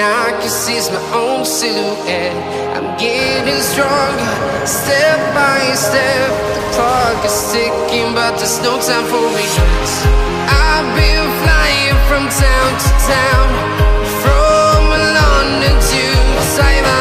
I can see my own silhouette. I'm getting stronger, step by step. The clock is ticking, but there's no time for regrets. I've been flying from town to town, from London to Taiwan.